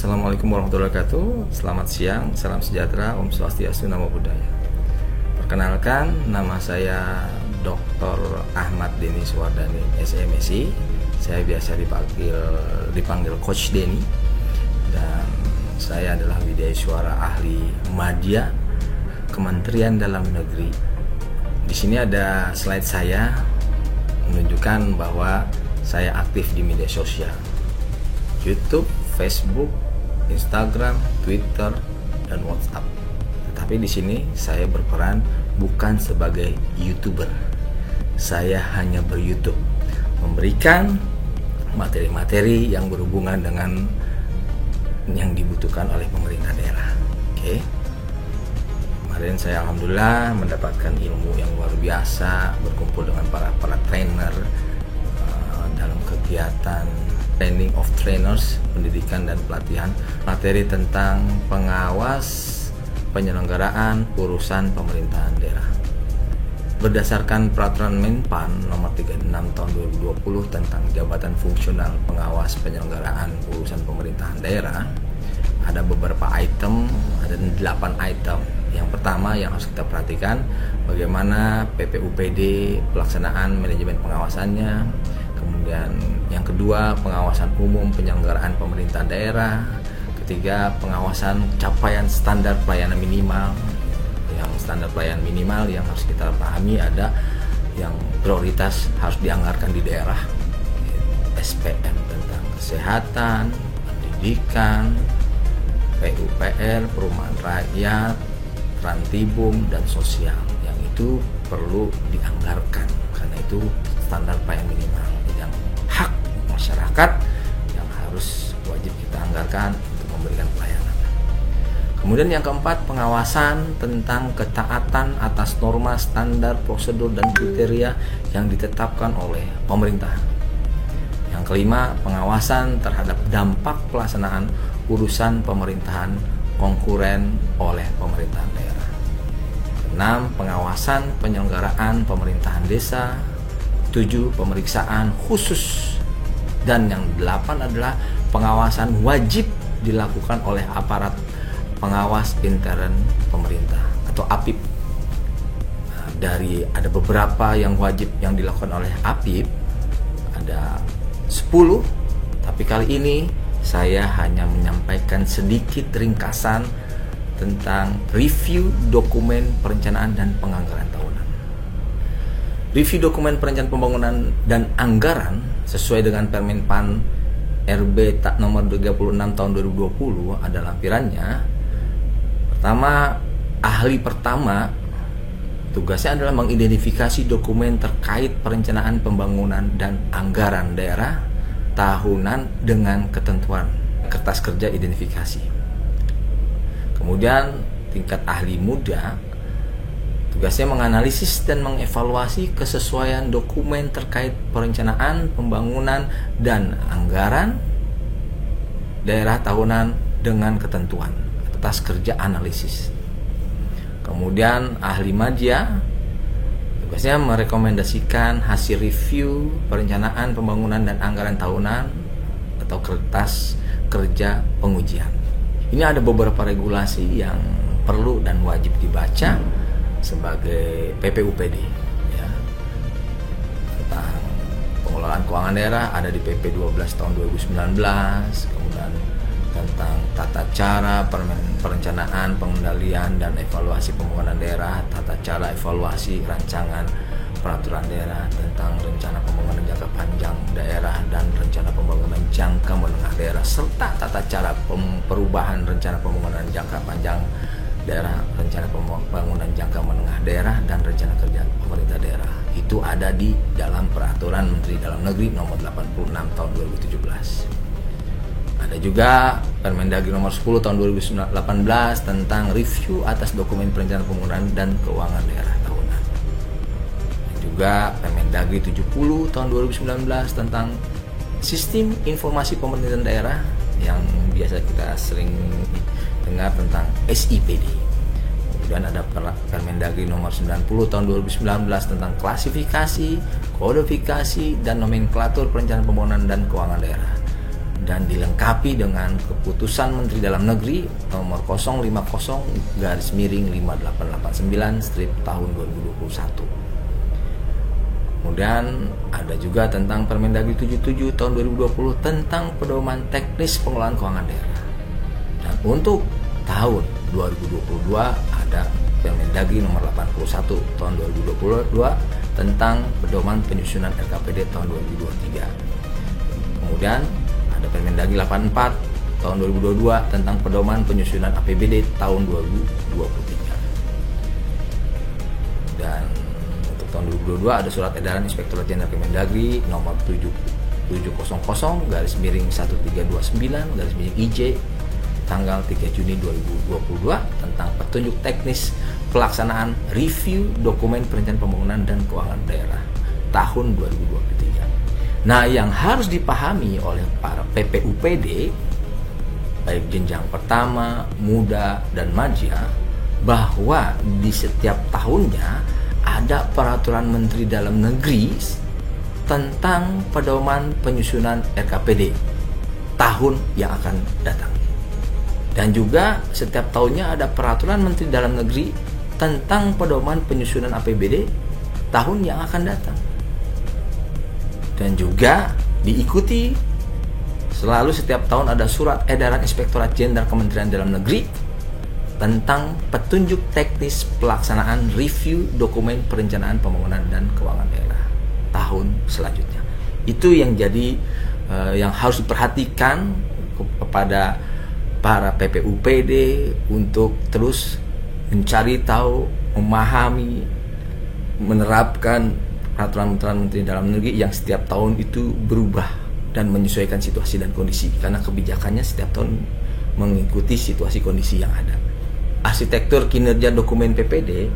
Assalamualaikum warahmatullahi wabarakatuh. Selamat siang, salam sejahtera, Om Swastiastu, Namo Buddhaya. Perkenalkan, nama saya Dr. Ahmad Denny Suwardani, SMSI. Saya biasa dipanggil Coach Denny. Dan saya adalah Widesuara Ahli Madya Kementerian Dalam Negeri. Di sini ada slide saya menunjukkan bahwa saya aktif di media sosial, YouTube, Facebook, Instagram, Twitter, dan WhatsApp. Tetapi di sini saya berperan bukan sebagai YouTuber. Saya hanya ber-YouTube, memberikan materi-materi yang berhubungan dengan yang dibutuhkan oleh pemerintah daerah. Oke. Kemarin saya alhamdulillah mendapatkan ilmu yang luar biasa, berkumpul dengan para trainer dalam kegiatan Training of Trainers, pendidikan dan pelatihan, materi tentang pengawas penyelenggaraan urusan pemerintahan daerah. Berdasarkan peraturan Menpan nomor 36 tahun 2020 tentang jabatan fungsional pengawas penyelenggaraan urusan pemerintahan daerah, ada beberapa item, ada 8 item. Yang pertama yang harus kita perhatikan, bagaimana PPUPD pelaksanaan manajemen pengawasannya. Kemudian yang kedua, pengawasan umum penyelenggaraan pemerintahan daerah. Ketiga, pengawasan capaian standar pelayanan minimal. Yang standar pelayanan minimal yang harus kita pahami ada yang prioritas harus dianggarkan di daerah, SPM tentang kesehatan, pendidikan, PUPR, perumahan rakyat, Trantibum, dan sosial. Yang itu perlu dianggarkan karena itu standar pelayanan minimal yang hak masyarakat yang harus wajib kita anggarkan untuk memberikan pelayanan. Kemudian yang keempat, pengawasan tentang ketaatan atas norma, standar, prosedur, dan kriteria yang ditetapkan oleh pemerintah. Yang kelima, pengawasan terhadap dampak pelaksanaan urusan pemerintahan konkuren oleh pemerintahan daerah. Keenam, pengawasan penyelenggaraan pemerintahan desa. 7, pemeriksaan khusus. Dan yang 8 adalah pengawasan wajib dilakukan oleh aparat pengawas intern pemerintah atau APIP. Nah, ada beberapa yang wajib yang dilakukan oleh APIP, ada 10, tapi kali ini saya hanya menyampaikan sedikit ringkasan tentang review dokumen perencanaan dan penganggaran tahunan. Review dokumen perencanaan pembangunan dan anggaran sesuai dengan Permenpan RB nomor 36 tahun 2020 ada lampirannya. Pertama, ahli pertama tugasnya adalah mengidentifikasi dokumen terkait perencanaan pembangunan dan anggaran daerah tahunan dengan ketentuan kertas kerja identifikasi. Kemudian tingkat ahli muda tugasnya menganalisis dan mengevaluasi kesesuaian dokumen terkait perencanaan, pembangunan, dan anggaran daerah tahunan dengan ketentuan atas kerja analisis. Kemudian ahli madya tugasnya merekomendasikan hasil review perencanaan, pembangunan, dan anggaran tahunan atau kertas kerja pengujian. Ini ada beberapa regulasi yang perlu dan wajib dibaca sebagai PPUPD ya. Tentang pengelolaan keuangan daerah ada di PP 12 tahun 2019. Kemudian tentang tata cara perencanaan, pengendalian, dan evaluasi pembangunan daerah, tata cara evaluasi rancangan peraturan daerah, tentang rencana pembangunan jangka panjang daerah dan rencana pembangunan jangka menengah daerah, serta tata cara perubahan rencana pembangunan jangka panjang daerah, rencana pembangunan jangka menengah daerah, dan rencana kerja pemerintah daerah. Itu ada di dalam Peraturan Menteri Dalam Negeri nomor 86 tahun 2017. Ada juga Permendagri nomor 10 tahun 2018 tentang review atas dokumen perencanaan pembangunan dan keuangan daerah tahunan. Dan juga Permendagri 70 tahun 2019 tentang sistem informasi pemerintahan daerah yang biasa kita sering dengar tentang SIPD. Kemudian ada Permendagri nomor 90 tahun 2019 tentang klasifikasi, kodifikasi, dan nomenklatur perencanaan pembangunan dan keuangan daerah. dan dilengkapi dengan keputusan Menteri Dalam Negeri nomor 050-5889 tahun 2021. Kemudian ada juga tentang Permendagri 77 tahun 2020 tentang pedoman teknis pengelolaan keuangan daerah. Dan untuk tahun 2022 ada Permendagri nomor 81 tahun 2022 tentang pedoman penyusunan RKPD tahun 2023. Kemudian ada Permendagri 84 tahun 2022 tentang pedoman penyusunan APBD tahun 2023. Dan untuk tahun 2022 ada surat edaran Inspektorat Jenderal Kemendagri nomor 700-1329-IJ tanggal 3 Juni 2022 tentang petunjuk teknis pelaksanaan review dokumen perencanaan pembangunan dan keuangan daerah tahun 2023. Nah, yang harus dipahami oleh para PPUPD baik jenjang pertama, muda, dan madya bahwa di setiap tahunnya ada peraturan Menteri Dalam Negeri tentang pedoman penyusunan RKPD tahun yang akan datang. Dan juga setiap tahunnya ada peraturan Menteri Dalam Negeri tentang pedoman penyusunan APBD tahun yang akan datang. Dan juga diikuti selalu setiap tahun ada surat edaran Inspektorat Jenderal Kementerian Dalam Negeri tentang petunjuk teknis pelaksanaan review dokumen perencanaan pembangunan dan keuangan daerah tahun selanjutnya. Itu yang jadi yang harus diperhatikan kepada para PPUPD untuk terus mencari tahu, memahami, menerapkan peraturan-peraturan Menteri Dalam Negeri yang setiap tahun itu berubah dan menyesuaikan situasi dan kondisi, karena kebijakannya setiap tahun mengikuti situasi kondisi yang ada. Arsitektur kinerja dokumen PPD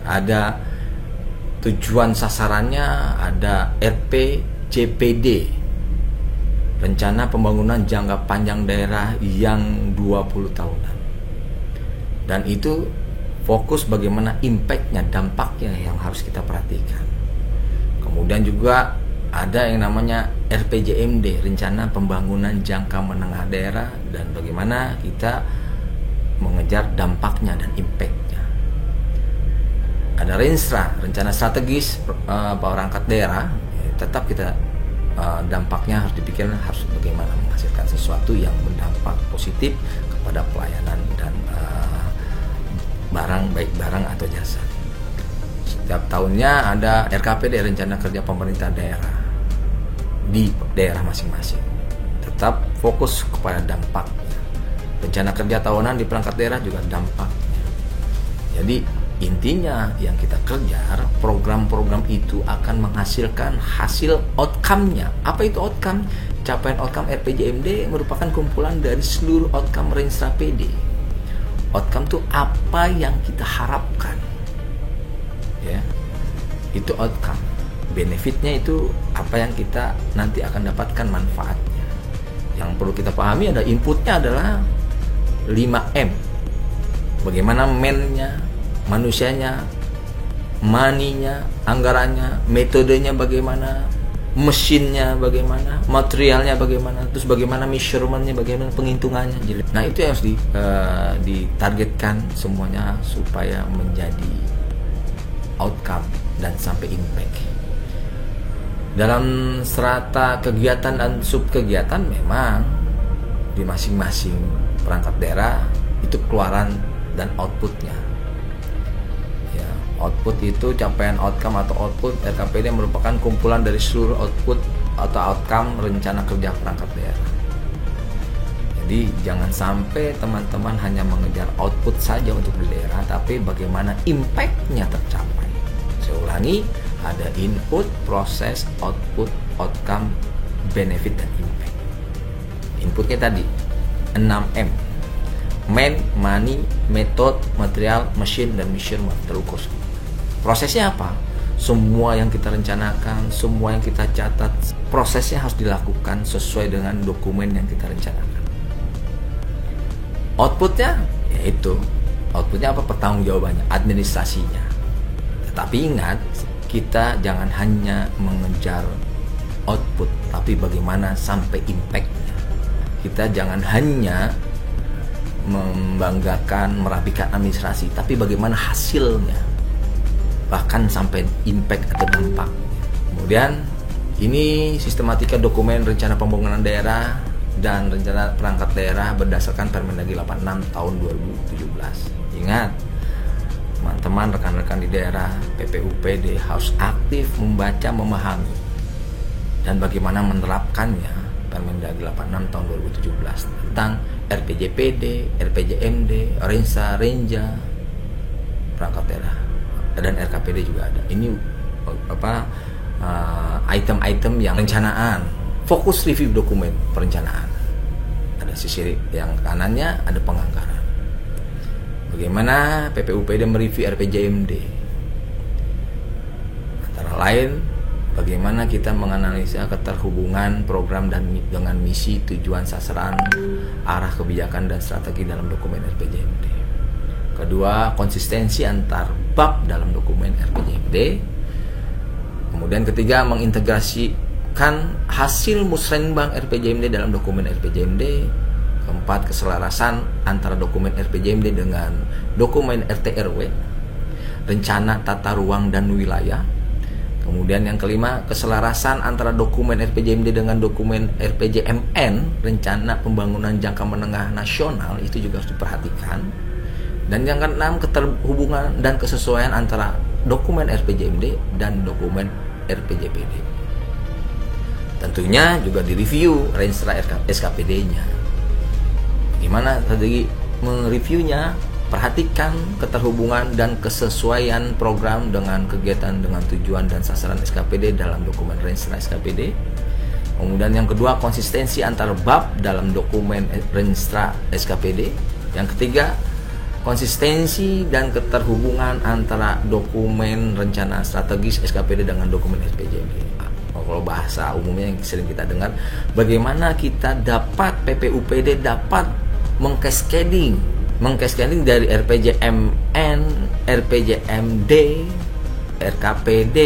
ada tujuan sasarannya, ada RPJPD, Rencana Pembangunan Jangka Panjang Daerah yang 20 tahunan. Dan itu fokus bagaimana impact-nya, dampaknya yang harus kita perhatikan. Kemudian juga ada yang namanya RPJMD, Rencana Pembangunan Jangka Menengah Daerah, dan bagaimana kita mengejar dampaknya dan impact-nya. Ada Renstra, Rencana Strategis Perangkat Daerah, tetap kita dampaknya harus dipikirkan, harus bagaimana menghasilkan sesuatu yang berdampak positif kepada pelayanan dan barang, baik barang atau jasa. Setiap tahunnya ada RKPD, Rencana Kerja Pemerintah Daerah di daerah masing-masing. Tetap fokus kepada dampaknya. Rencana kerja tahunan di perangkat daerah juga dampaknya. Jadi intinya yang kita kejar, program-program itu akan menghasilkan hasil outcome-nya. Apa itu outcome? Capaian outcome RPJMD merupakan kumpulan dari seluruh outcome Renstra PD. Outcome itu apa yang kita harapkan, ya, itu outcome. Benefitnya itu apa yang kita nanti akan dapatkan manfaatnya. Yang perlu kita pahami ada inputnya adalah 5M. Bagaimana man-nya, manusianya, money-nya, anggarannya, metodenya bagaimana, mesinnya bagaimana, materialnya bagaimana, terus bagaimana measurement-nya, bagaimana penghitungannya. Nah, itu yang harus ditargetkan semuanya supaya menjadi outcome dan sampai impact. Dalam serata kegiatan dan subkegiatan memang di masing-masing perangkat daerah itu keluaran dan outputnya. Output itu capaian outcome atau output RKPD merupakan kumpulan dari seluruh output atau outcome rencana kerja perangkat daerah. Jadi jangan sampai teman-teman hanya mengejar output saja untuk di daerah, tapi bagaimana impact-nya tercapai. Saya ulangi, ada input, proses, output, outcome, benefit, dan impact. Inputnya tadi 6M: man, money, method, material, machine, dan measurement, terukur. Prosesnya apa? Semua yang kita rencanakan, semua yang kita catat, prosesnya harus dilakukan sesuai dengan dokumen yang kita rencanakan. Outputnya, yaitu outputnya apa? Pertanggungjawabannya, administrasinya. Tetapi ingat, kita jangan hanya mengejar output, tapi bagaimana sampai impact-nya. kita jangan hanya membanggakan, merapikan administrasi, tapi bagaimana hasilnya, bahkan sampai impact atau dampak. Kemudian ini sistematika dokumen rencana pembangunan daerah dan rencana perangkat daerah berdasarkan Permendagri 86 tahun 2017. Ingat, teman-teman, rekan-rekan di daerah, PPUPD harus aktif membaca, memahami, dan bagaimana menerapkannya Permendagri 86 tahun 2017 tentang RPJPD, RPJMD, Rensa, Renja, perangkat daerah, dan RKPD juga ada. Ini item-item yang perencanaan, fokus review dokumen perencanaan. Ada sisi yang kanannya ada penganggaran. Bagaimana PPUPD mereview RPJMD? Antara lain, bagaimana kita menganalisa keterhubungan program dan dengan misi, tujuan, sasaran, arah kebijakan dan strategi dalam dokumen RPJMD. Kedua, konsistensi antar bab dalam dokumen RPJMD. Kemudian ketiga, mengintegrasikan hasil musrenbang RPJMD dalam dokumen RPJMD. Keempat, keselarasan antara dokumen RPJMD dengan dokumen RT/RW, rencana tata ruang dan wilayah. Kemudian yang kelima, keselarasan antara dokumen RPJMD dengan dokumen RPJMN, rencana pembangunan jangka menengah nasional, itu juga harus diperhatikan. Dan yang keenam, keterhubungan dan kesesuaian antara dokumen RPJMD dan dokumen RPJPD. Tentunya juga direview Renstra SKPD-nya. Gimana tadi mereviewnya? Perhatikan keterhubungan dan kesesuaian program dengan kegiatan, dengan tujuan dan sasaran SKPD dalam dokumen Renstra SKPD. Kemudian yang kedua, konsistensi antar bab dalam dokumen Renstra SKPD. Yang ketiga, konsistensi dan keterhubungan antara dokumen rencana strategis SKPD dengan dokumen RPJMD. Kalau bahasa umumnya yang sering kita dengar, bagaimana kita dapat PPUPD dapat mengcascading dari RPJMN, RPJMD, RKPD,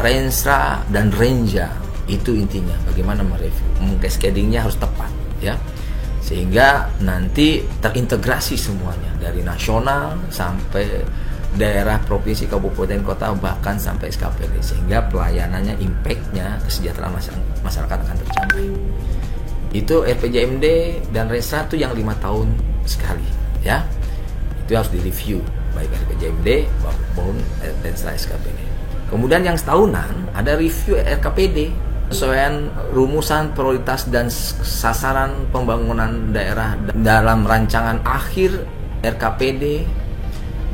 Renstra dan Renja. Itu intinya, bagaimana mereview. Mengcascadingnya harus tepat, ya. Sehingga nanti terintegrasi semuanya dari nasional sampai daerah, provinsi, kabupaten, kota, bahkan sampai SKPD, sehingga pelayanannya, impactnya, kesejahteraan masyarakat akan tercapai. Itu RPJMD dan Renstra itu yang 5 tahun sekali, ya. Itu harus direview baik RPJMD maupun Renstra SKPD. Kemudian yang setahunan ada review RKPD, kesesuaian rumusan prioritas dan sasaran pembangunan daerah dalam rancangan akhir RKPD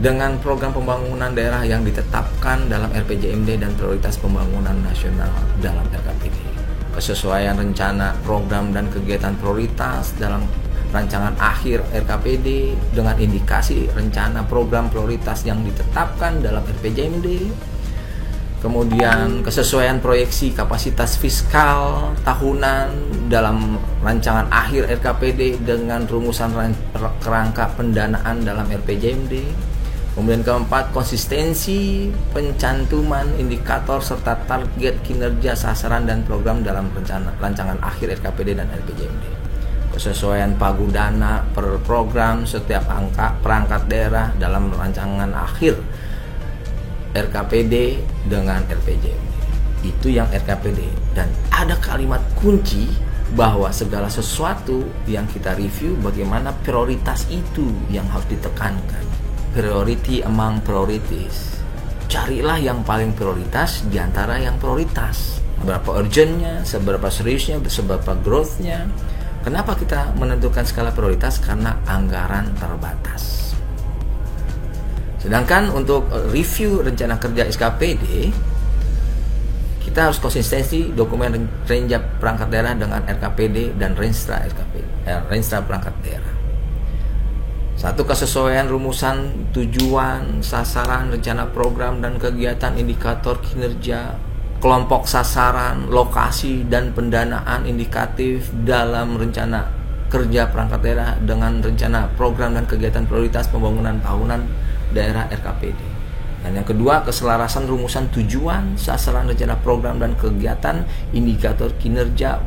dengan program pembangunan daerah yang ditetapkan dalam RPJMD dan prioritas pembangunan nasional dalam RKPD. Kesesuaian rencana program dan kegiatan prioritas dalam rancangan akhir RKPD dengan indikasi rencana program prioritas yang ditetapkan dalam RPJMD. Kemudian kesesuaian proyeksi kapasitas fiskal tahunan dalam rancangan akhir RKPD dengan rumusan kerangka pendanaan dalam RPJMD. Kemudian keempat, konsistensi pencantuman indikator serta target kinerja, sasaran dan program dalam rancangan akhir RKPD dan RPJMD. Kesesuaian pagu dana per program setiap perangkat daerah dalam rancangan akhir RKPD dengan RPJMD. Itu yang RKPD. Dan ada kalimat kunci bahwa segala sesuatu yang kita review, bagaimana prioritas itu yang harus ditekankan. Priority among priorities. Carilah yang paling prioritas di antara yang prioritas. Seberapa urgentnya, seberapa seriusnya, seberapa growth-nya. Kenapa kita menentukan skala prioritas? Karena anggaran terbatas. Sedangkan untuk review rencana kerja SKPD, kita harus konsistensi dokumen Renja perangkat daerah dengan RKPD dan Renstra Renstra perangkat daerah. Satu, kesesuaian rumusan tujuan, sasaran, rencana program dan kegiatan, indikator kinerja, kelompok sasaran, lokasi dan pendanaan indikatif dalam rencana kerja perangkat daerah dengan rencana program dan kegiatan prioritas pembangunan tahunan daerah RKPD. Dan yang kedua, keselarasan rumusan tujuan, sasaran, rencana program dan kegiatan, indikator kinerja,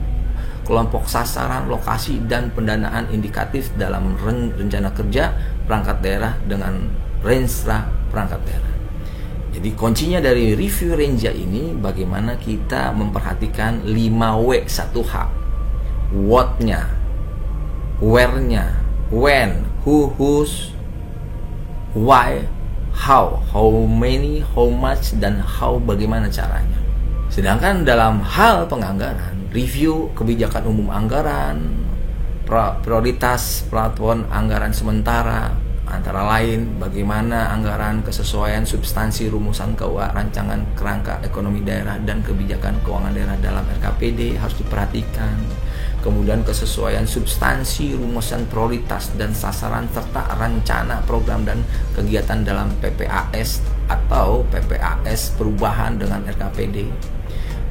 kelompok sasaran, lokasi, dan pendanaan indikatif dalam rencana kerja perangkat daerah dengan renstra perangkat daerah. Jadi kuncinya dari review renja ini bagaimana kita memperhatikan 5W 1H. What-nya, where-nya, when, who, whose, why, how many, how much, dan how bagaimana caranya. Sedangkan dalam hal penganggaran, review kebijakan umum anggaran, prioritas plafon anggaran sementara, antara lain bagaimana anggaran kesesuaian substansi rumusan keuangan rancangan kerangka ekonomi daerah dan kebijakan keuangan daerah dalam RKPD harus diperhatikan. Kemudian kesesuaian substansi rumusan prioritas dan sasaran serta rencana program dan kegiatan dalam PPAS atau PPAS perubahan dengan RKPD.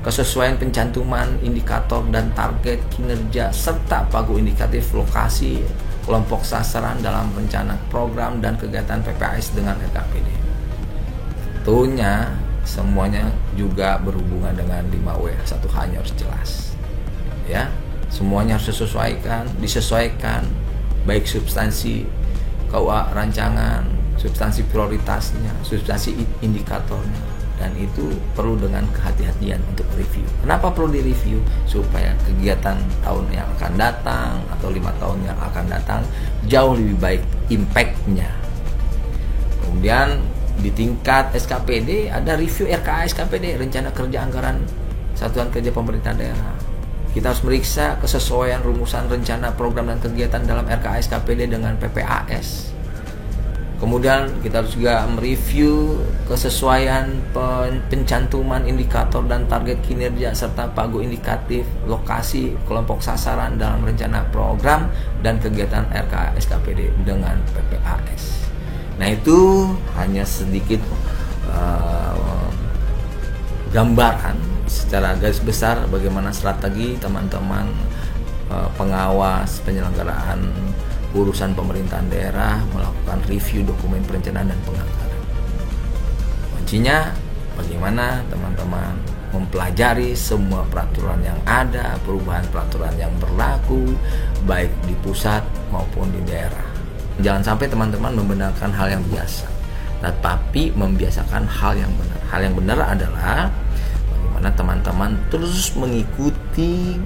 Kesesuaian pencantuman indikator dan target kinerja serta pagu indikatif lokasi kelompok sasaran dalam rencana program dan kegiatan PPAS dengan RKPD. Tentunya semuanya juga berhubungan dengan 5W 1H-nya harus jelas. Ya, semuanya harus disesuaikan baik substansi KUA rancangan, substansi prioritasnya, substansi indikatornya. Dan itu perlu dengan kehati-hatian untuk review. Kenapa perlu direview? Supaya kegiatan tahun yang akan datang atau 5 tahun yang akan datang jauh lebih baik impact-nya. Kemudian di tingkat SKPD ada review RKA SKPD, Rencana Kerja Anggaran Satuan Kerja Pemerintah Daerah. Kita harus meriksa kesesuaian rumusan rencana program dan kegiatan dalam RKA SKPD dengan PPAS. Kemudian kita harus juga mereview kesesuaian pencantuman indikator dan target kinerja serta pagu indikatif lokasi kelompok sasaran dalam rencana program dan kegiatan RKA SKPD dengan PPAS. Nah, itu hanya sedikit gambaran secara garis besar bagaimana strategi teman-teman pengawas penyelenggaraan urusan pemerintahan daerah melakukan review dokumen perencanaan dan penganggaran. Kuncinya bagaimana teman-teman mempelajari semua peraturan yang ada, perubahan peraturan yang berlaku baik di pusat maupun di daerah. Jangan sampai teman-teman membenarkan hal yang biasa, tetapi membiasakan hal yang benar. Hal yang benar adalah bagaimana teman-teman terus mengikuti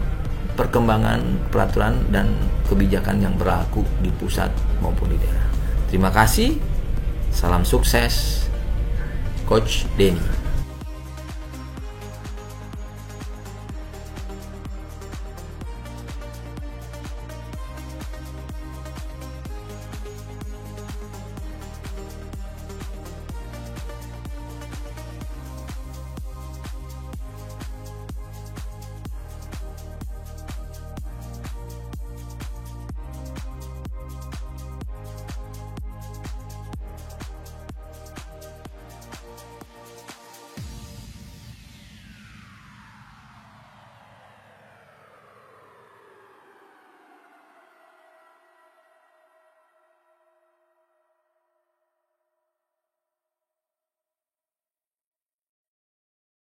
perkembangan peraturan dan kebijakan yang berlaku di pusat maupun di daerah. Terima kasih. Salam sukses. Coach Denny.